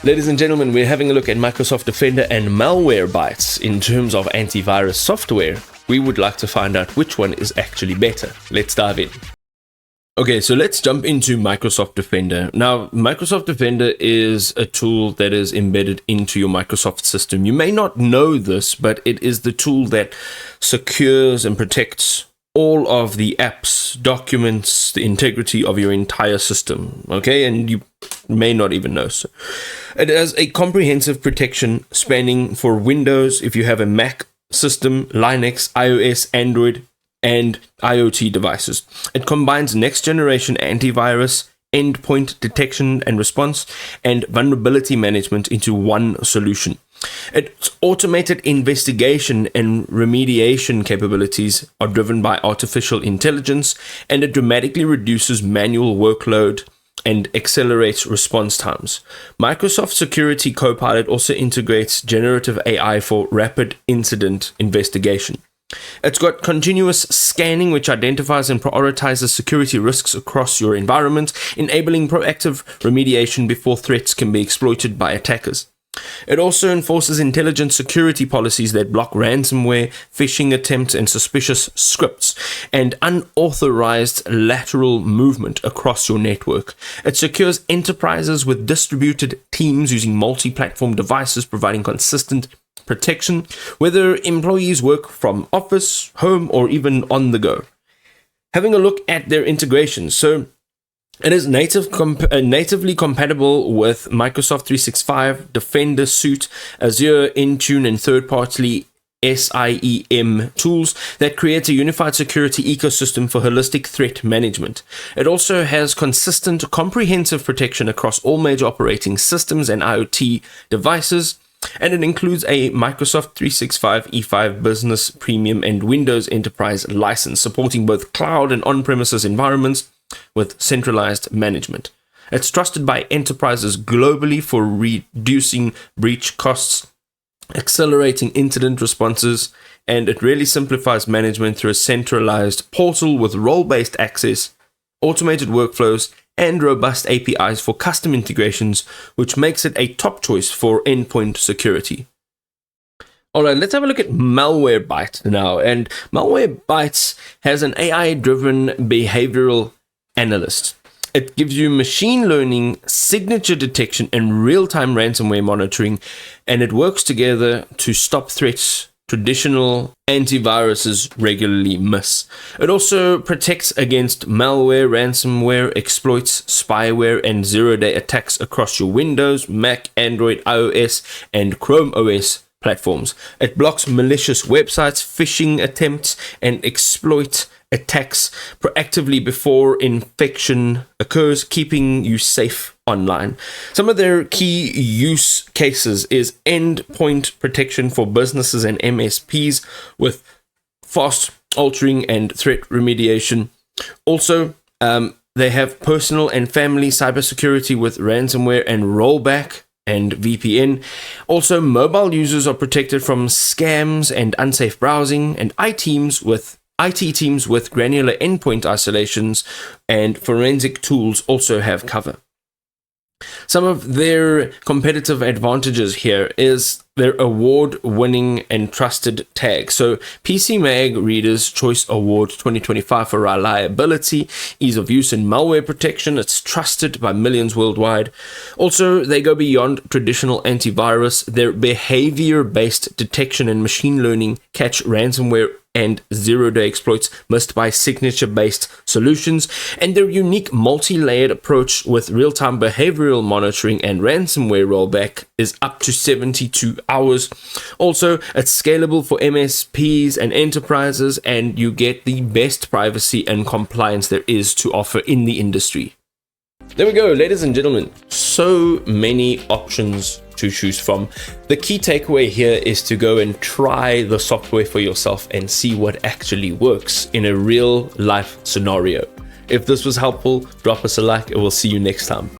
Ladies and gentlemen, we're having a look at Microsoft Defender and Malwarebytes. In terms of antivirus software, we would like to find out which one is actually better. Let's dive in. Okay, so let's jump into Microsoft Defender. Now, Microsoft Defender is a tool that is embedded into your Microsoft system. You may not know this, but it is the tool that secures and protects all of the apps, documents, the integrity of your entire system. Okay, and you may not even know. So it has a comprehensive protection spanning for Windows, if you have a Mac system, Linux, iOS, Android, and IoT devices. It combines next-generation antivirus, endpoint detection and response, and vulnerability management into one solution. Its automated investigation and remediation capabilities are driven by artificial intelligence, and it dramatically reduces manual workload and accelerates response times. Microsoft Security Copilot also integrates generative AI for rapid incident investigation. It's got continuous scanning, which identifies and prioritizes security risks across your environment, enabling proactive remediation before threats can be exploited by attackers. It also enforces intelligent security policies that block ransomware, phishing attempts, and suspicious scripts, and unauthorized lateral movement across your network. It secures enterprises with distributed teams using multi-platform devices, providing consistent protection, whether employees work from office, home, or even on the go. Having a look at their integration. So it is natively compatible with Microsoft 365, Defender Suite, Azure, Intune, and third-party SIEM tools that create a unified security ecosystem for holistic threat management. It also has consistent, comprehensive protection across all major operating systems and IoT devices, and it includes a Microsoft 365 E5 Business Premium and Windows Enterprise license, supporting both cloud and on-premises environments with centralized management. It's trusted by enterprises globally for reducing breach costs, accelerating incident responses, and it really simplifies management through a centralized portal with role-based access, automated workflows, and robust APIs for custom integrations, which makes it a top choice for endpoint security. Alright, let's have a look at Malwarebytes now. And Malwarebytes has an AI-driven behavioral analyst. It gives you machine learning, signature detection, and real-time ransomware monitoring, and it works together to stop threats traditional antiviruses regularly miss. It also protects against malware, ransomware, exploits, spyware, and zero-day attacks across your Windows, Mac, Android, iOS, and Chrome OS platforms. It blocks malicious websites, phishing attempts, and exploit attacks proactively before infection occurs, keeping you safe online. Some of their key use cases is endpoint protection for businesses and MSPs with fast altering and threat remediation. Also, they have personal and family cybersecurity with ransomware and rollback and VPN. Also, mobile users are protected from scams and unsafe browsing, and IT teams with granular endpoint isolations and forensic tools also have cover. Some of their competitive advantages here is their award-winning and trusted tag. So PC Mag Reader's Choice Award 2025 for reliability, ease of use, and malware protection. It's trusted by millions worldwide. Also, they go beyond traditional antivirus. Their behavior-based detection and machine learning catch ransomware and zero-day exploits missed by signature-based solutions, and their unique multi-layered approach with real-time behavioral monitoring and ransomware rollback is up to 72 hours. Also, it's scalable for MSPs and enterprises, and you get the best privacy and compliance there is to offer in the industry. There we go, ladies and gentlemen. So many options to choose from. The key takeaway here is to go and try the software for yourself and see what actually works in a real life scenario. If this was helpful, drop us a like and we'll see you next time.